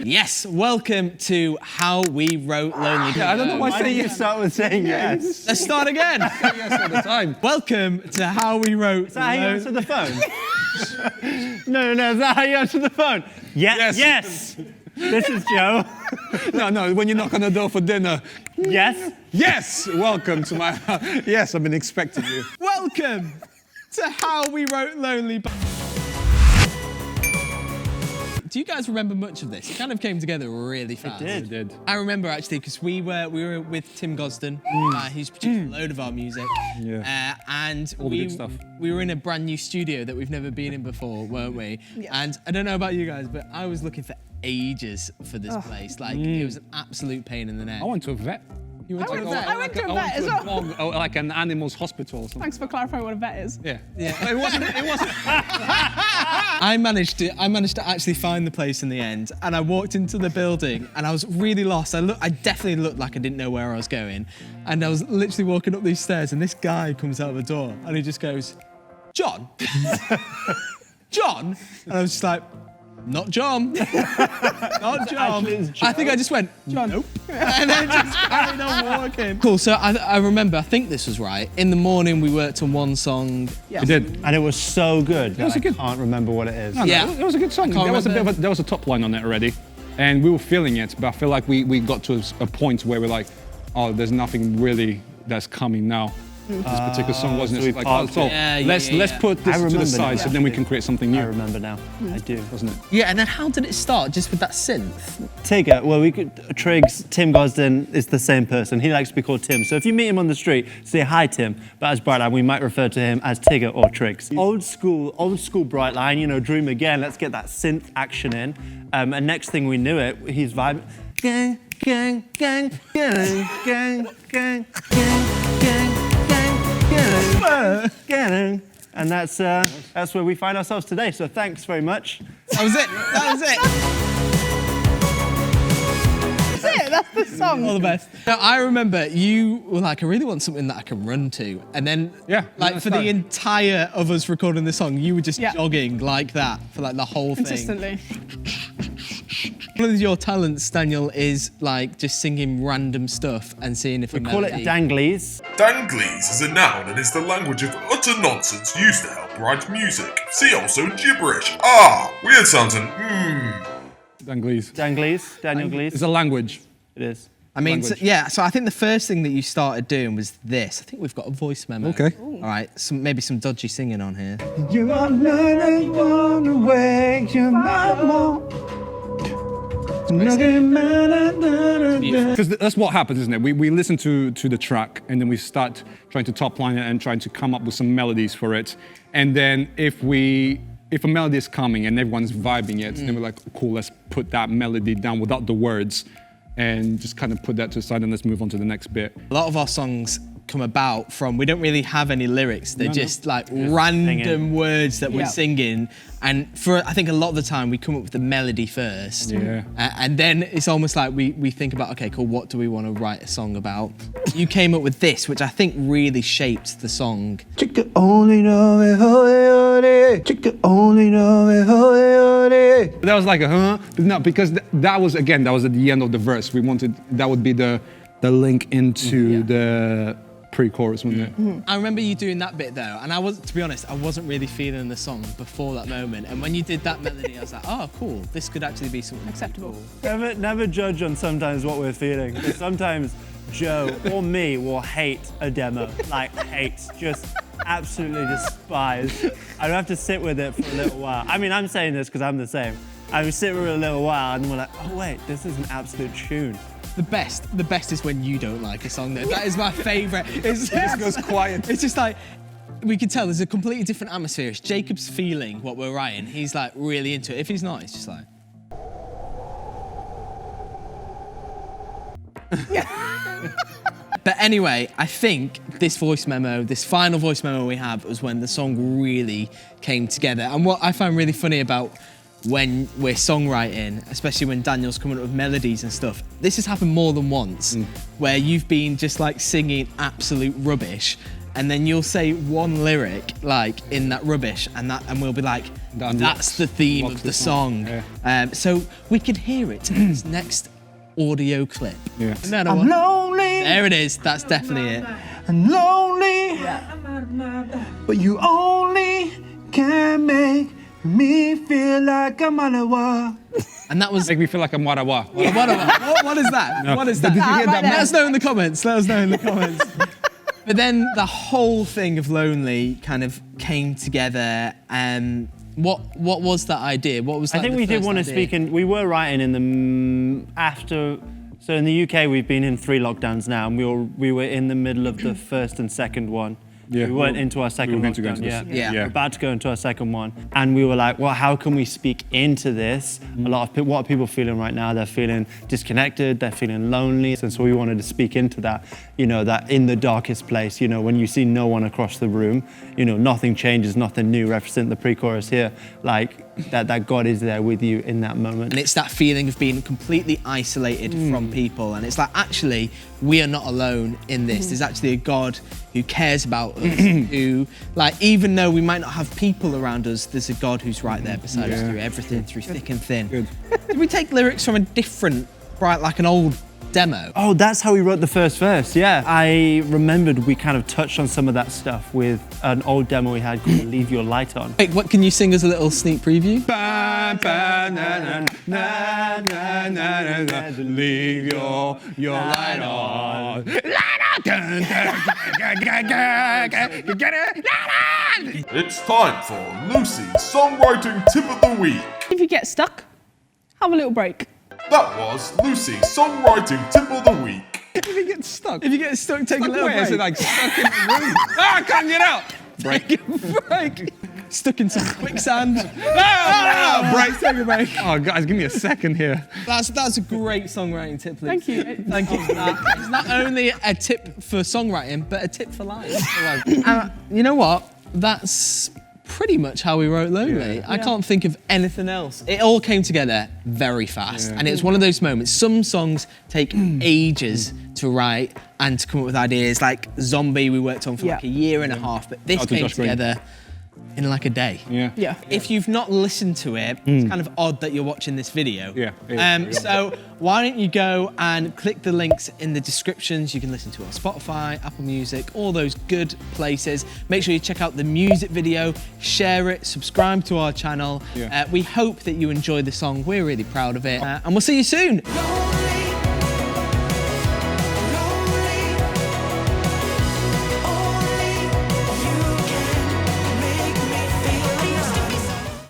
Yes, welcome to How We Wrote Lonely. I don't know why Why did you start with saying yes? Let's start again. yes all the time. Welcome to How We Wrote Is that how you Lonely. answer the phone? No, is that how you answer the phone? Yes. This is Joe. No, when you knock on the door for dinner. Yes. Yes, welcome to my house. Yes, I've been expecting you. Welcome to How We Wrote Lonely. Do you guys remember much of this? It kind of came together really fast. It did. I remember actually because we were with Tim Gosden, who's produced a load of our music. Yeah. And All the good stuff. we were in a brand new studio that we've never been in before, weren't we? Yeah. And I don't know about you guys, but I was looking for ages for this place. Like it was an absolute pain in the neck. I went to a vet. You went I to a went vet? I went to a vet as well. Dog, like an animal's hospital or something. Thanks for clarifying what a vet is. Yeah. It wasn't. I managed to actually find the place in the end, and I walked into the building, and I was really lost. I definitely looked like I didn't know where I was going, and I was literally walking up these stairs, and this guy comes out of the door, and he just goes, "John, John," and I was just like, "Not John, not John." I think I just went, "John," nope, and then just carried on walking. Cool. So I remember. I think this was right. In the morning, we worked on one song. We did. And it was so good that I good. can't remember what it is. No, Yeah. it was a good song. can't There was a top line on it already, and we were feeling it. But I feel like we got to a point where we're like, oh, there's nothing really that's coming now. This particular song wasn't so we like, parked so it. let's put this to the remember side now, so then we actually. can create something I new, remember now. I do. wasn't it? Yeah, and then how did it start? Just with that synth? Tigger, well, we could, Triggs, Tim Gosden is the same person. He likes to be called Tim. So if you meet him on the street, say hi, Tim. But as BRIGHTLINE, we might refer to him as Tigger or Triggs. Old school BRIGHTLINE, you know, dream again. Let's get that synth action in. And next thing we knew it, he's vibing. Gang, gang, gang, gang, gang, gang, gang, gang. And that's where we find ourselves today. So thanks very much. That was it. That was it. That's it, that's the song. All the best. Now, I remember you were like, I really want something that I can run to. And then, like, for the entire of us recording the song, you were just jogging like that for like the whole thing. Consistently. One of your talents, Daniel, is like just singing random stuff and seeing if We call it danglies. Danglies is a noun and is the language of utter nonsense used to help write music. See also gibberish. Weird sounds and Danglies. Danglies, Daniel It's Glees. a language. It is. I mean, so, language. so I think the first thing that you started doing was this. I think we've got a voice memo. Okay. All right, maybe some dodgy singing on here. You are learning on the way, you're not more. Because that's what happens, isn't it? We listen to the track and then we start trying to top line it and trying to come up with some melodies for it. And then if a melody is coming and everyone's vibing it, then we're like, cool, let's put that melody down without the words and just kind of put that to the side and let's move on to the next bit. A lot of our songs come about from, we don't really have any lyrics. They're just like random singing. words that we're singing. And for, I think a lot of the time we come up with the melody first. Yeah. And then it's almost like we think about, okay, cool, what do we want to write a song about? You came up with this, which I think really shaped the song. Chica only know it, holy. Chica only know it, holy. But that was like no, because that was at the end of the verse. We wanted, that would be the link into the pre-chorus, wasn't it? I remember you doing that bit though, and to be honest, I wasn't really feeling the song before that moment. And when you did that melody, I was like, oh, cool, this could actually be something Acceptable. cool. Never judge on sometimes what we're feeling. Because sometimes Joe or me will hate a demo. Like hate, just absolutely despise. I have to sit with it for a little while. I mean, I'm saying this because I'm the same. I would sit with it a little while and we're like, oh wait, this is an absolute tune. The best is when you don't like a song though. That is my favourite. It just goes quiet. It's just like, we can tell there's a completely different atmosphere. It's Jacob's feeling what we're writing. He's like really into it. If he's not, it's just like. But anyway, I think this final voice memo we have was when the song really came together. And what I find really funny about when we're songwriting, especially when Daniel's coming up with melodies and stuff, this has happened more than once, where you've been just like singing absolute rubbish, and then you'll say one lyric like in that rubbish, and we'll be like, That that's the theme unlocks of the the song. song. So we can hear it in this next audio clip. Yeah. No, no, I'm lonely there it is. That's definitely it. and lonely, but you only can make me feel like I'm on a wall. And that was. Make me feel like I'm warawa. What is that? What is that? Did you hear that? Let us know in the comments. Let us know in the comments. But then the whole thing of Lonely kind of came together. What was that idea? What was? I think we did want to speak, and we were writing in the after. So in the UK, we've been in 3 lockdowns now, and we were in the middle of the first and second one. Yeah, we weren't into our second going to go lockdown into yet. this. Yeah. We're about to go into our second one, and we were like, well, how can we speak into this? A lot of what are people feeling right now? They're feeling disconnected. They're feeling lonely, and so we wanted to speak into that. You know, that in the darkest place. You know, when you see no one across the room, you know, nothing changes, nothing new. Represent the pre-chorus here, like that God is there with you in that moment. And it's that feeling of being completely isolated from people. And it's like, actually, we are not alone in this. There's actually a God who cares about us, who, like, even though we might not have people around us, there's a God who's right there beside us through everything, through thick and thin. Good. Did we take lyrics from a different, like an old demo? Oh, that's how we wrote the first verse, yeah. I remembered we kind of touched on some of that stuff with an old demo we had called Leave Your Light On. Wait, what, can you sing us a little sneak preview? Leave your light on. It's time for Lucy's Songwriting Tip of the Week. If you get stuck, have a little break. That was Lucy's Songwriting Tip of the Week. If you get stuck. If you get stuck, take a little Where is break. it, like stuck in the room? I can't get out. Break. Break. Stuck in some quicksand. Break. Take a break. Oh, guys, give me a second here. That's a great songwriting tip, please. Thank you. Thank you for that. It's not only a tip for songwriting, but a tip for life. You know what? That's pretty much how we wrote Lonely. Yeah. I can't think of anything else. It all came together very fast. And it was one of those moments. Some songs take ages to write and to come up with ideas. Like Zombie, we worked on for like a year and a half, but this Out to came Josh Green. together in like a day. Yeah. Yeah. If you've not listened to it, it's kind of odd that you're watching this video. Yeah, it is. So why don't you go and click the links in the descriptions. You can listen to it on Spotify, Apple Music, all those good places. Make sure you check out the music video, share it, subscribe to our channel. Yeah. We hope that you enjoy the song. We're really proud of it. And we'll see you soon.